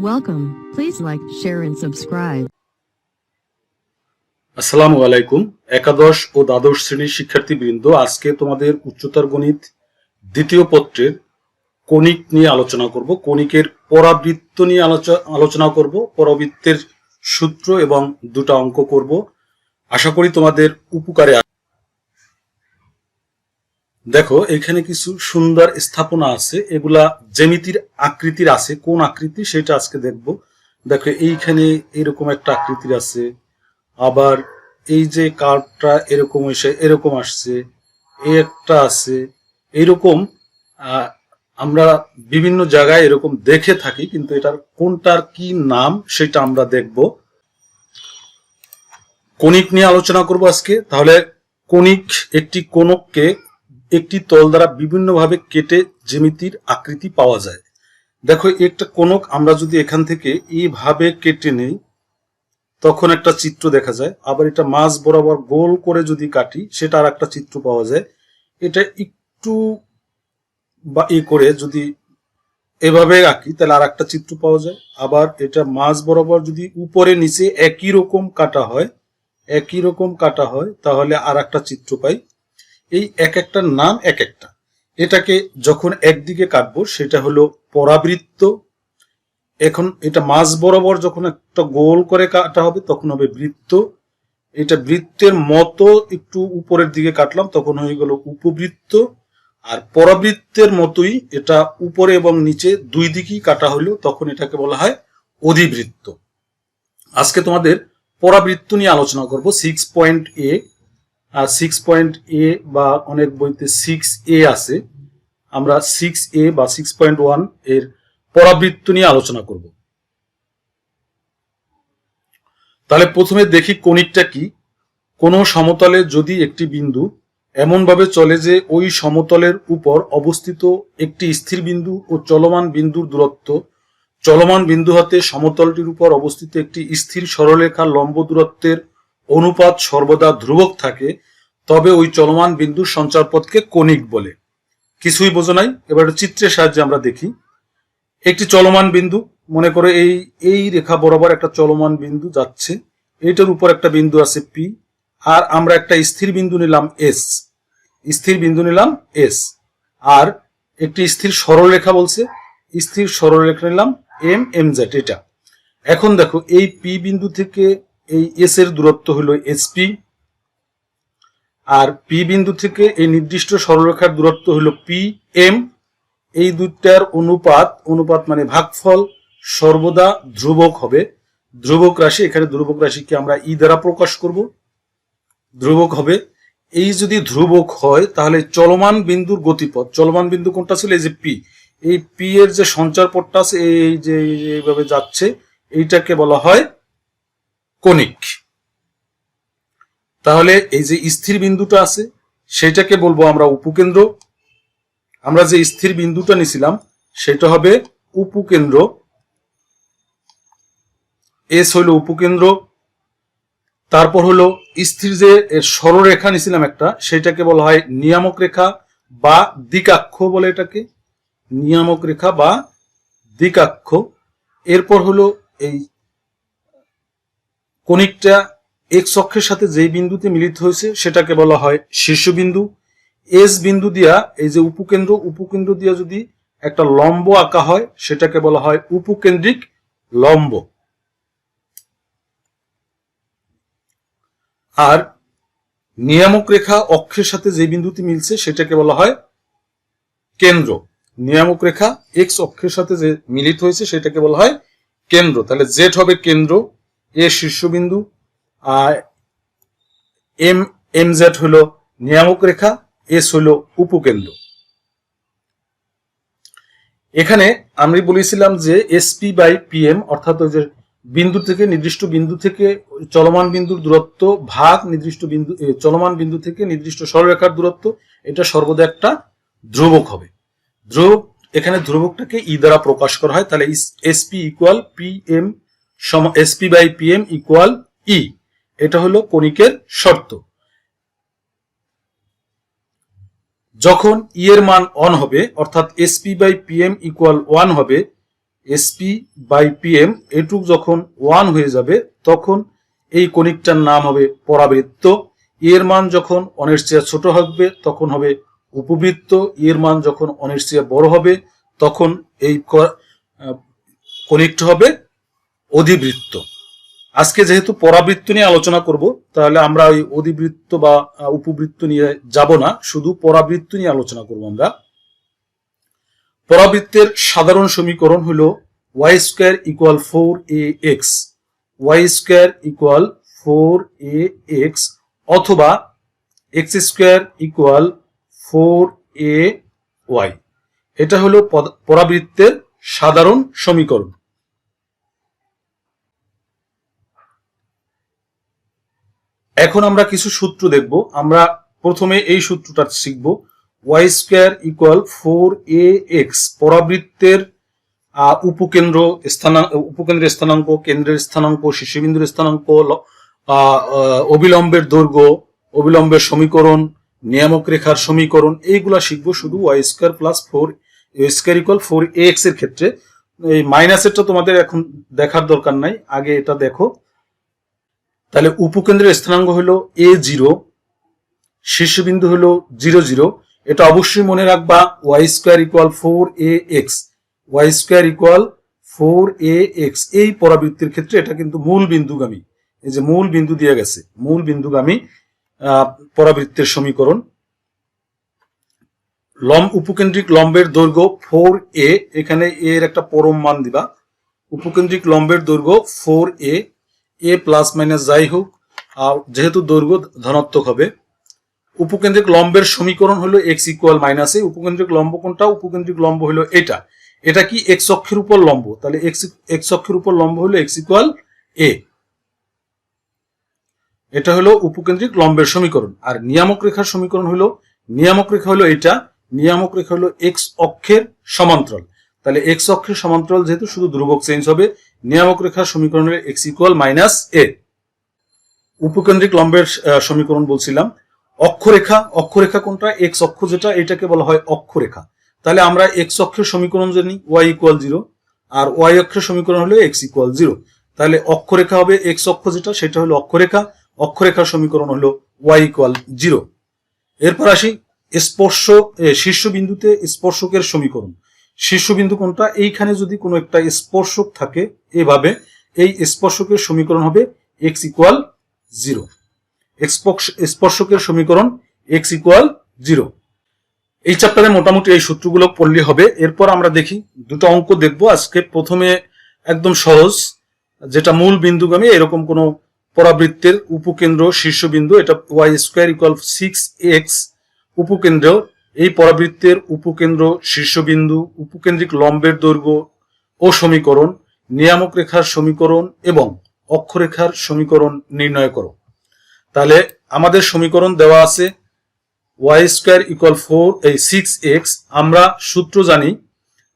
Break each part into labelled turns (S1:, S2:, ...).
S1: Welcome. Please like, share and subscribe.
S2: আসসালামু আলাইকুম। একাদশ ও দ্বাদশ শ্রেণীর শিক্ষার্থীবৃন্দ, আজকে তোমাদের উচ্চতর গণিত দ্বিতীয় পত্রের কণিক নিয়ে আলোচনা করব। কণিকের পরাবৃত্ত নিয়ে আলোচনা করব। পরাবৃত্তের সূত্র এবং দুটো অঙ্ক করব। আশা করি তোমাদের উপকারে আসবে। দেখো, এখানে কিছু সুন্দর স্থাপনা আছে, এগুলা জ্যামিতির আকৃতির আছে। কোন আকৃতি সেটা আজকে দেখব। দেখো, এইখানে এরকম একটা আকৃতির আছে, আবার এই যে কার্ভটা এরকম এসে এরকম আসছে, এই একটা আছে এইরকম। আমরা বিভিন্ন জায়গায় এরকম দেখে থাকি, কিন্তু এটার কোনটার কি নাম সেটা আমরা দেখব। কণিক নিয়ে আলোচনা করব আজকে। তাহলে কণিক একটি কোণককে একটি তল দ্বারা বিভিন্নভাবে কেটে জ্যামিতির আকৃতি পাওয়া যায়। দেখো, একটা কোণক আমরা যদি এখান থেকে এইভাবে কেটে নেই তখন একটা চিত্র দেখা যায়। আবার এটা মাঝ বরাবর গোল করে যদি কাটি সেটা আর একটা চিত্র পাওয়া যায়। এটা একটু বা করে যদি এভাবে আঁকি তাহলে আর একটা চিত্র পাওয়া যায়। আবার এটা মাঝ বরাবর যদি উপরে নিচে একই রকম কাটা হয় তাহলে আর একটা চিত্র পাই। এই এক একটার নাম এক একটা। এটাকে যখন একদিকে কাটবো সেটা হলো পরাবৃত্ত। এখন এটা মাঝ বরাবর যখন একটা গোল করে কাটা হবে তখন হবে বৃত্ত। এটা বৃত্তের মতো একটু উপরের দিকে কাটলাম তখন হয়ে গেল উপবৃত্ত। আর পরাবৃত্তের মতোই এটা উপরে এবং নিচে দুই দিকেই কাটা হলো তখন এটাকে বলা হয় অধিবৃত্ত। আজকে তোমাদের পরাবৃত্ত নিয়ে আলোচনা করব। 6.a আর 6.a বা অনেক বইতে 6a আছে। আমরা 6a বা 6.1 এর পরাবৃত্ত নিয়ে আলোচনা করব। তাহলে প্রথমে দেখি কণিকটা কি। কোন সমতলে যদি একটি বিন্দু এমনভাবে চলে যে ওই সমতলের উপর অবস্থিত একটি স্থির বিন্দু ও চলমান বিন্দুর দূরত্ব চলমান বিন্দু হতে সমতলটির উপর অবস্থিত একটি স্থির সরলরেখার লম্ব দূরত্বের অনুপাত সর্বদা ধ্রুবক থাকে, তবে ওই চলমান বিন্দুর সঞ্চারপথকে কণিক বলে। কিছুই বোঝো নাই? এবার চিত্রের সাহায্যে আমরা দেখি। একটি চলমান বিন্দু, মনে করো এই রেখা বরাবর একটা চলমান বিন্দু যাচ্ছে, এইটার উপর একটা বিন্দু আছে পি, আর আমরা একটা স্থির বিন্দু নিলাম এস, আর একটি স্থির সরলরেখা বলছে, স্থির সরলরেখা নিলাম এম জেড। এটা এখন দেখো, এই পি বিন্দু থেকে এই এস এর দূরত্ব হলো এসপি, আর পি বিন্দু থেকে এই নির্দিষ্ট সরলরেখার দূরত্ব হলো পি এম। এই দুইটার অনুপাত মানে ভাগফল সর্বদা ধ্রুবক হবে। ধ্রুবক রাশি, এখানে ধ্রুবক রাশিকে আমরা ই দ্বারা প্রকাশ করব। ধ্রুবক হবে। এই যদি ধ্রুবক হয় তাহলে চলমান বিন্দুর গতিপথ, চলমান বিন্দু কোনটা ছিল? এই যে পি, এই পি এর যে সঞ্চার পথটা আছে এই যে এইভাবে যাচ্ছে, এইটাকে বলা হয় কণিক। তাহলে এই যে স্থির বিন্দুটা আছে সেটাকে বলবো আমরা উপকেন্দ্র। আমরা যে স্থির বিন্দুটা নিছিলাম সেটা হবে উপকেন্দ্র। এস হলো উপকেন্দ্র। তারপর হলো স্থির যে সরলরেখা নিছিলাম একটা, সেটাকে বলা হয় নিয়ামক রেখা বা দিকাক্ষ বলে, এটাকে নিয়ামক রেখা বা দিকাক্ষ। এরপর হলো এই কণিকটা এক্স অক্ষের সাথে যেই বিন্দুতে মিলিত হয়েছে সেটাকে বলা হয় শীর্ষবিন্দু। এস বিন্দু দিয়া এই যে উপকেন্দ্র দিয়া যদি একটা লম্ব আঁকা হয় সেটাকে বলা হয় উপকেন্দ্রিক লম্ব। আর নিয়ামক রেখা অক্ষের সাথে যে বিন্দুতে মিলছে সেটাকে বলা হয় কেন্দ্র। নিয়ামক রেখা এক্স অক্ষের সাথে যে মিলিত হয়েছে সেটাকে বলা হয় কেন্দ্র। তাহলে জেড হবে কেন্দ্র, এ শীর্ষবিন্দু, আর এম জেড হলো নিয়ামক রেখা, এস হলো উপকেন্দ্র। এখানে আমি বলেছিলাম যে এসপি বাই পিএম অর্থাৎ ওই যে বিন্দু থেকে নির্দিষ্ট বিন্দু থেকে চলমান বিন্দুর দূরত্ব ভাগ নির্দিষ্ট বিন্দু চলমান বিন্দু থেকে নির্দিষ্ট সরলরেখার দূরত্ব, এটা সর্বদা একটা ধ্রুবক হবে। ধ্রুবক, এখানে ধ্রুবকটাকে ই দ্বারা প্রকাশ করা হয়। তাহলে SP equal PM SP by PM equal e. এটা হলো কণিকের শর্ত। যখন ই এর মান 1 হবে অর্থাৎ এসপি বাই পিএম ইকুয়াল 1 হবে, এসপি বাই পিএম এটুক যখন 1 হয়ে যাবে তখন এই কণিকটার নাম হবে পরাবৃত্ত। এর মান যখন 1 এর চেয়ে ছোট হবে তখন হবে উপবৃত্ত। এর মান যখন 1 এর চেয়ে বড় হবে তখন এই কণিকটা হবে অধিবৃত্ত। আজকে যেহেতু পরাবৃত্ত নিয়ে আলোচনা করব, তাহলে আমরা ওই অধিবৃত্ত বা উপবৃত্ত নিয়ে যাব না, শুধু পরাবৃত্ত নিয়ে আলোচনা করব আমরা। পরাবৃত্তের সাধারণ সমীকরণ হলো y square equal 4ax, y square equal 4ax অথবা x স্কয়ার ইকুয়াল 4ay। এটা হলো পরাবৃত্তের সাধারণ সমীকরণ। এখন আমরা কিছু সূত্র দেখব। আমরা প্রথমে এই সূত্রটা শিখব, y স্কয়ার ইকুয়াল 4ax পরাবৃত্তের উপকেন্দ্রের স্থানাঙ্ক, কেন্দ্রের স্থানাঙ্ক, শীর্ষবিন্দুর স্থানাঙ্ক, অবিলম্বের দৈর্ঘ্য, অবিলম্বের সমীকরণ, নিয়ামক রেখার সমীকরণ, এইগুলা শিখবো শুধু y square plus 4 y square equal 4ax এর ক্ষেত্রে। এই মাইনাসেরটা তোমাদের এখন দেখার দরকার নাই, আগে এটা দেখো। তাহলে উপকেন্দ্রের স্থানাঙ্ক হলো a0, শীর্ষবিন্দু হলো 0 0। এটা অবশ্যই মনে রাখবা, y square equal 4ax, y square equal 4ax। এই পরাবৃত্তির ক্ষেত্রে এটা কিন্তু মূল বিন্দুগামী, এই যে মূল বিন্দু দিয়ে গেছে, মূল বিন্দুগামী পরাবৃত্তের সমীকরণ। উপকেন্দ্রিক লম্বের দৈর্ঘ্য 4a, এখানে a এর একটা পরম মান দিবা। উপকেন্দ্রিক লম্বের দৈর্ঘ্য 4a, a প্লাস মাইনাস যাই হোক, যেহেতু দৈর্ঘ্য ধনাত্মক হবে। উপকেন্দ্রিক লম্বের সমীকরণ হলো x ইকুয়াল মাইনাস a। উপকেন্দ্রিক লম্ব কোনটা? উপকেন্দ্রিক লম্ব হলো এটা। এটা কি x অক্ষের উপর লম্ব, তাহলে x অক্ষের উপর লম্ব হলো x ইকুয়াল a। এটা হলো উপকেন্দ্রিক লম্বের সমীকরণ। আর নিয়ামক রেখার সমীকরণ হলো, নিয়ামক রেখা হলো এটা, নিয়ামক রেখা হলো x অক্ষের সমান্তরাল। তাহলে x অক্ষের সমান্তরাল যেহেতু শুধু ধ্রুবক চেঞ্জ হবে, নিয়ামক রেখার সমীকরণ হলো x ইকুয়াল মাইনাস a। উপকেন্দ্রিক লম্বের সমীকরণ বলছিলাম। অক্ষরেখা, অক্ষরেখা কোনটা? x অক্ষ যেটা, এটাকে বলা হয় অক্ষরেখা। তাহলে আমরা x অক্ষের সমীকরণ জানি y ইকুয়াল 0, আর y অক্ষের সমীকরণ হলো x ইকুয়াল 0। তাহলে অক্ষরেখা হবে x অক্ষ যেটা, সেটা হলো অক্ষরেখা। অক্ষরেখার সমীকরণ হলো y ইকুয়াল 0। এরপর আসি স্পর্শ, শীর্ষবিন্দুতে স্পর্শকের সমীকরণ। শীর্ষবিন্দু কোনটা? এইখানে যদি কোনো একটা স্পর্শক থাকে এভাবে, এই স্পর্শকের সমীকরণ হবে x ইকুয়াল 0। স্পর্শকের সমীকরণ x ইকুয়াল 0। এই চ্যাপ্টারে মোটামুটি এই সূত্রগুলো পড়লে হবে। এরপর আমরা দেখি দুটো অঙ্ক দেখবো আজকে। প্রথমে একদম সহজ, যেটা মূল বিন্দুগামী, এরকম কোনো পরাবৃত্তের উপকেন্দ্র শীর্ষবিন্দু, এটা y স্কয়ার ইকুয়াল 6x উপকেন্দ্র। এই পরাবৃত্তের উপকেন্দ্র শীর্ষবিন্দু, উপকেন্দ্রিক লম্বের দৈর্ঘ্য ও সমীকরণ, নিয়ামক রেখার সমীকরণ এবং অক্ষরেখার সমীকরণ নির্ণয় করো। তাহলে আমাদের সমীকরণ দেওয়া আছে y স্কয়ার ইকুয়াল 6x। আমরা সূত্র জানি,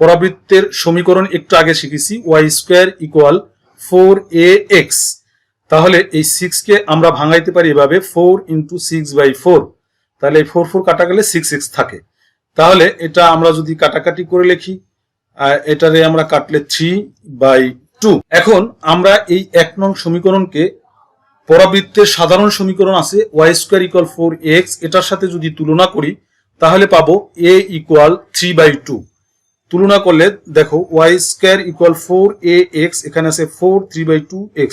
S2: পরাবৃত্তের সমীকরণ একটু আগে শিখেছি, y স্কয়ার ইকুয়াল 4ax। তাহলে এই 6 কে আমরা ভাঙাইতে পারি এভাবে 4 ইন্টু 6/4। তাহলে এই 4 4 কাটা গেলে 6x থাকে। তাহলে এটা আমরা যদি কাটাকাটি করে লিখি, এটারে আমরা কাটলে 3/2। এখন আমরা এই 1 নং সমীকরণকে, পরাবৃত্তের সাধারণ সমীকরণ আছে y স্কয়ার ইকুয়াল 4x, এটার সাথে যদি তুলনা করি তাহলে পাবো a ইকুয়াল 3/2। তুলনা করলে দেখো y স্কয়ার ইকুয়াল 4ax, এখানে আছে 4 3/2x,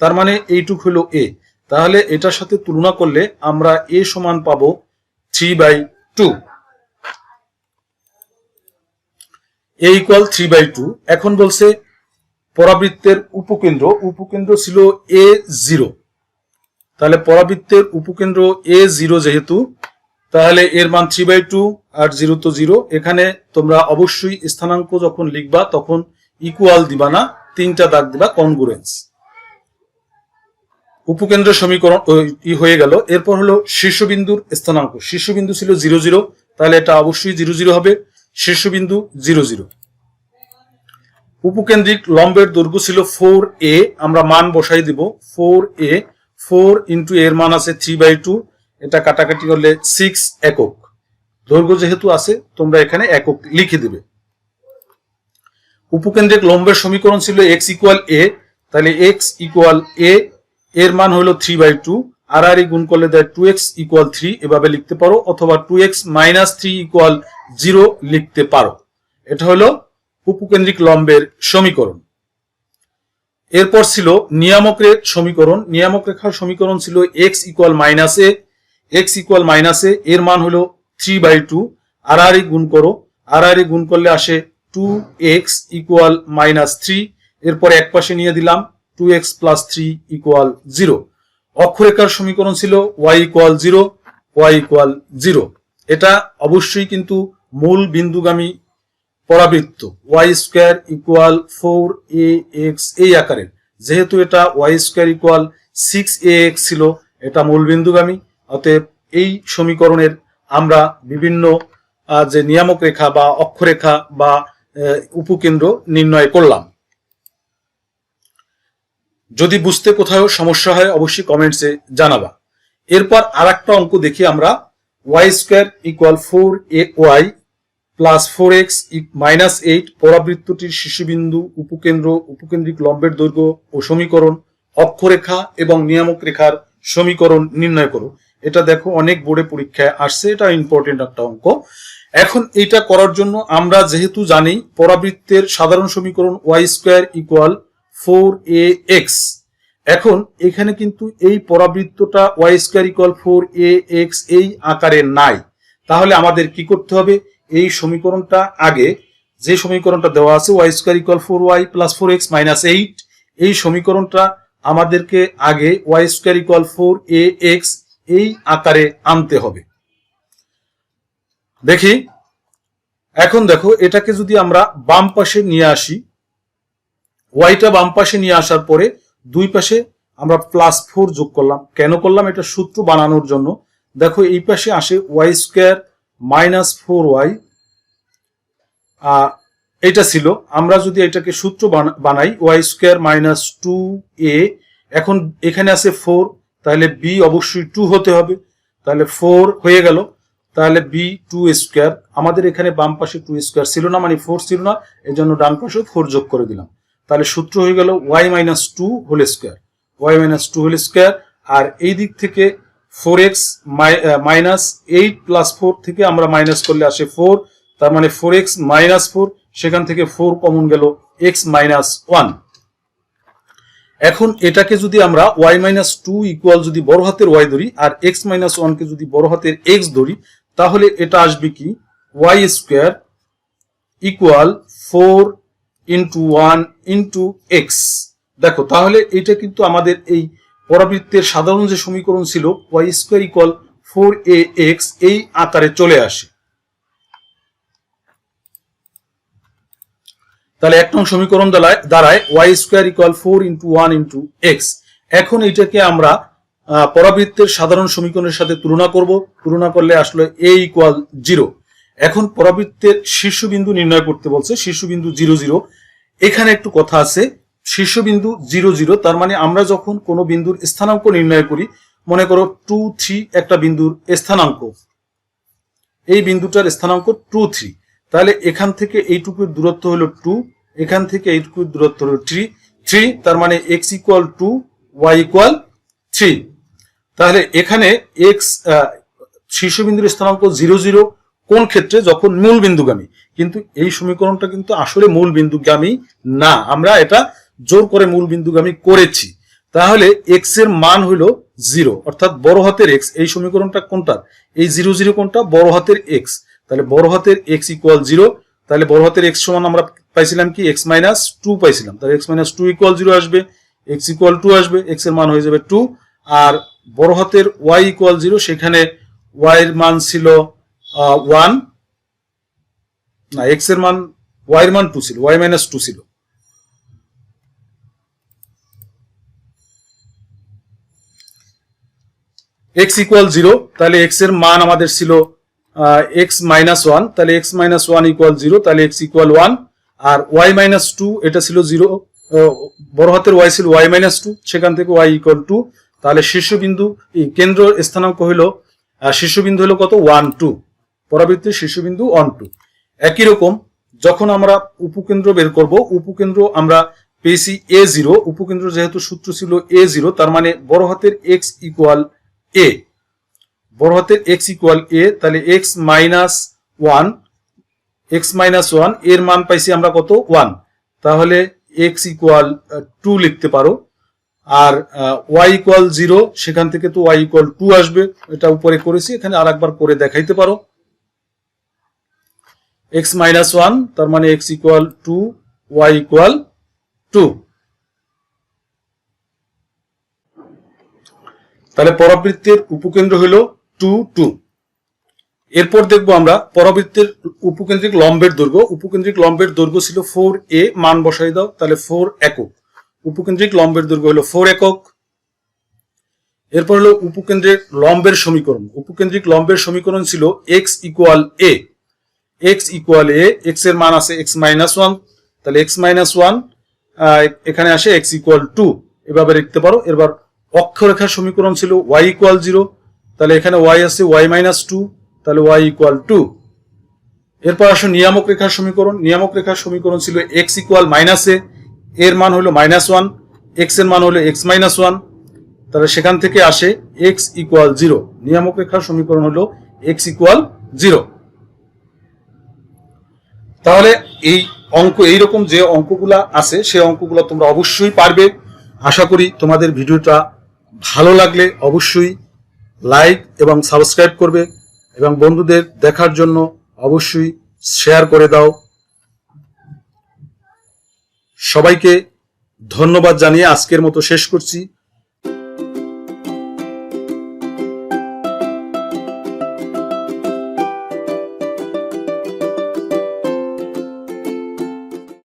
S2: তার মানে এইটুক হলো a। তাহলে এটার সাথে তুলনা করলে আমরা a সমান পাবো 3/2, a ইকুয়াল 3/2। এখন বলছে পরাবৃত্তের উপকেন্দ্র ছিল a0। তাহলে পরাবৃত্তের উপকেন্দ্র a0 যেহেতু, তাহলে এর মান 3/2 আর 0 তো 0। এখানে তোমরা অবশ্যই স্থানাঙ্ক যখন লিখবা তখন ইকুয়াল দিবা না, 3টা দাগ দিবা, কনগ্রুয়েন্স। উপকেন্দ্র সমীকরণ হয়ে গেল। এরপর হলো শীর্ষবিন্দুর স্থানাঙ্ক। শীর্ষবিন্দু ছিল 0 0, তাহলে এটা অবশ্যই 0 0 হবে, শীর্ষবিন্দু 0 0। উপকেন্দ্রিক লম্বের দৈর্ঘ্য ছিল 4a, আমরা মান বসাই দিব 4a। 4 ইন্টু এর মান আছে 3/2, এটা কাটাকাটি করলে 6 একক। দৈর্ঘ্য যেহেতু আছে তোমরা এখানে একক লিখে দিবে। উপকেন্দ্রিক লম্বের সমীকরণ ছিল x ইকুয়াল a, তাহলে x ইকুয়াল a এর মান হলো 3/2, আর গুণ করলে দেয় 2x ইকুয়াল 3 এভাবে লিখতে পারো, অথবা 2x মাইনাস 3 ইকুয়াল 0 লিখতে পারো। এটা হলো উপকেন্দ্রিক লম্বের সমীকরণ। এরপর ছিল নিয়ামক রেখার সমীকরণ। নিয়ামক রেখার সমীকরণ ছিল x equal minus a, x equal minus a এর মান হলো 3/2, আর গুণ করো, আর গুণ করলে আসে 2x ইকুয়াল মাইনাস 3, এরপর এক পাশে নিয়ে দিলাম 2x প্লাস 3 ইকুয়াল 0। অক্ষরেখার সমীকরণ ছিল y ইকুয়াল 0, y ইকুয়াল 0। এটা অবশ্যই কিন্তু মূল বিন্দুগামী পরাবৃত্ত, y স্কয়ার ইকুয়াল 4ax এই আকারের। যেহেতু এটা y স্কয়ার ইকুয়াল 6ax ছিল, এটা মূল বিন্দুগামী, অতএব এই সমীকরণের আমরা বিভিন্ন যে নিয়ামক রেখা বা অক্ষরেখা বা উপকেন্দ্র নির্ণয় করলাম। যদি বুঝতে কোথাও সমস্যা হয় অবশ্যই কমেন্টসে জানাবা। এরপর আরেকটা অঙ্ক দেখি আমরা, y square equal 4ay plus 4x minus 8 পরাবৃত্তটির শীর্ষবিন্দু, উপকেন্দ্র, উপকেন্দ্রিক লম্বের দৈর্ঘ্য ও সমীকরণ, অক্ষরেখা এবং নিয়ামক রেখার সমীকরণ নির্ণয় করো। এটা দেখো অনেক বোর্ডে পরীক্ষায় আসছে, এটা ইম্পর্টেন্ট একটা অঙ্ক। এখন এটা করার জন্য আমরা যেহেতু জানি পরাবৃত্তের সাধারণ সমীকরণ y স্কয়ার ইকুয়াল 4ax, এখন এখানে কিন্তু এই পরাবৃত্তটা y স্কয়ার ইকুয়াল 4ax এই আকারে নাই। তাহলে আমাদের কি করতে হবে, এই সমীকরণটা আগে যে সমীকরণটা দেওয়া আছে y square equal 4y plus 4x minus 8, এই সমীকরণটা আমাদেরকে আগে y স্কয়ার ইকুয়াল 4ax এই আকারে আনতে হবে। দেখি, এখন দেখো এটাকে যদি আমরা বাম পাশে নিয়ে আসি, ওয়াইটা বাম পাশে নিয়ে আসার পরে দুই পাশে আমরা প্লাস 4 যোগ করলাম। কেন করলাম, এটা সূত্র বানানোর জন্য। দেখো এই পাশে আসে ওয়াই স্কয়ার মাইনাস 4y, এটা ছিল। আমরা যদি এটাকে সূত্র বানাই ওয়াই স্কয়ার মাইনাস 2a, এখন এখানে আছে 4, তাহলে b অবশ্যই 2 হতে হবে, তাহলে 4 হয়ে গেল। তাহলে b 2 স্কয়ার, আমাদের এখানে বাম পাশে 2 স্কয়ার ছিল না, মানে 4 ছিল না, এই জন্য ডান পাশে 4 যোগ করে দিলাম। তাহলে সূত্র হয়ে গেল y minus 2 whole square, y minus 2 whole square. আর এই দিক থেকে 4x মাইনাস 8 প্লাস 4 থেকে আমরা মাইনাস করলে আসে 4, তার মানে 4x মাইনাস 4, সেখান থেকে 4 কমন গেল, x মাইনাস 1। এখন এটাকে যদি আমরা y মাইনাস 2 ইকুয়াল যদি বড় হাতের y ধরি আর x মাইনাস 1 কে যদি বড় হাতের x ধরি, তাহলে এটা আসবে কি y square equal 4 into 1 into x। দেখো তাহলে এটা কিন্তু আমাদের এই পরাবৃত্তের সাধারণ যে সমীকরণ ছিল y স্কয়ার ইকুয়াল 4ax এই আকারে চলে আসে। তাহলে এক নং সমীকরণ দাঁড়ায় y square equal 4 into 1 into x। এখন এটাকে আমরা পরাবৃত্তের সাধারণ সমীকরণের সাথে তুলনা করব, তুলনা করলে আসলে a ইকুয়াল 0। এখন পরাবৃত্তের শীর্ষবিন্দু নির্ণয় করতে বলছে, শীর্ষবিন্দু 0 0। এখানে একটু কথা আছে, শীর্ষবিন্দু 0 0, তার মানে আমরা যখন কোনো বিন্দুর স্থানাঙ্ক নির্ণয় করি, মনে করো 2 3 একটা বিন্দুর স্থানাঙ্ক, এই বিন্দুটার স্থানাঙ্ক 2 3, তাহলে এখান থেকে এইটুকুর দূরত্ব হলো 2, এখান থেকে এইটুকুর দূরত্ব হলো 3, তার মানে x ইকুয়াল 2, y ইকুয়াল 3। তাহলে এখানে x শীর্ষবিন্দুর স্থানাঙ্ক 0 0 কোন ক্ষেত্রে, যখন মূল বিন্দুগামী। কিন্তু এই সমীকরণটা কিন্তু আসলে মূল বিন্দুগামী না, আমরা এটা জোর করে মূল বিন্দুগামী করেছি। তাহলে x এর মান হলো 0, অর্থাৎ বড় হাতের x। এই সমীকরণটা কোনটা, এই 0 0 কোনটা, বড় হাতের x। তাহলে বড় হাতের x ইকুয়াল 0, তাহলে বড় হাতের x সমান আমরা পাইছিলাম কি x মাইনাস 2 পাইছিলাম, তাহলে x মাইনাস 2 ইকুয়াল 0 আসবে, x ইকুয়াল 2 আসবে, x এর মান হয়ে যাবে 2। আর বড় হাতের y ইকুয়াল 0, সেখানে y এর মান ছিল 1 না, x এর মান y এর মান 2 ছিল, y মাইনাস 2 ছিল। x ইকুয়াল 0, তাহলে x এর মান আমাদের ছিল x মাইনাস 1, তাহলে x মাইনাস 1 ইকুয়াল 0, তাহলে x ইকুয়াল 1। আর y মাইনাস 2 এটা ছিল 0, বড় হাতের y ছিল y মাইনাস 2, সেখান থেকে y ইকুয়াল 2। তাহলে শীর্ষবিন্দু কেন্দ্র স্থানাঙ্ক হলো শীর্ষবিন্দু হলো কত, 1 2, পরাবৃত্তের শীর্ষবিন্দু 1 2। একই রকম যখন আমরা উপকেন্দ্র বের করব, উপকেন্দ্র আমরা পেয়েছি a0, উপকেন্দ্র যেহেতু সূত্র ছিল a0, তার মানে বড় হাতের x ইকুয়াল a, বড় হাতের x ইকুয়াল a, তাহলে x মাইনাস 1 এর মান পাইছি আমরা কত 1, তাহলে x ইকুয়াল 2 লিখতে পারো। আর y ইকুয়াল 0, সেখান থেকে তো y ইকুয়াল 2 আসবে, এটা উপরে করেছি, এখানে আরেকবার করে দেখাইতে পারো। x মাইনাস 1, তার মানে x ইকুয়াল 2, y ইকুয়াল 2। তাহলে পরাবৃত্তের উপকেন্দ্র হলো 2, 2। এরপর দেখবো আমরা পরাবৃত্তের উপকেন্দ্রিক লম্বের দৈর্ঘ্য। উপকেন্দ্রিক লম্বের দৈর্ঘ্য ছিল 4a, মান বসাই দাও, তাহলে 4 একক। উপকেন্দ্রিক লম্বের দৈর্ঘ্য হলো 4 একক। এরপর হলো উপকেন্দ্রের লম্বের সমীকরণ। উপকেন্দ্রিক লম্বের সমীকরণ ছিল x equal a, x equal a, x এর মান আছে x মাইনাস 1, তাহলে x মাইনাস 1 এখানে আসে x ইকুয়াল 2, এভাবে লিখতে পারো। এবার অক্ষরেখার সমীকরণ ছিল y ইকুয়াল 0, তাহলে এখানে y আছে y মাইনাস 2, তাহলে y ইকুয়াল 2। এরপর আসো নিয়ামক রেখার সমীকরণ। নিয়ামক রেখার সমীকরণ ছিল x ইকুয়াল মাইনাস a, এর মান হলো মাইনাস 1, x এর মান হলো x মাইনাস 1, তাহলে সেখান থেকে আসে x ইকুয়াল 0। নিয়ামক রেখার সমীকরণ হলো x ইকুয়াল 0। তাহলে এই অঙ্ক, এইরকম যে অঙ্কগুলা আছে সেই অঙ্কগুলো তোমরা অবশ্যই পারবে। আশা করি তোমাদের ভিডিওটা ভালো লাগলে অবশ্যই লাইক এবং সাবস্ক্রাইব করবে এবং বন্ধুদের দেখার জন্য অবশ্যই শেয়ার করে দাও। সবাইকে ধন্যবাদ জানিয়ে আজকের মতো শেষ করছি।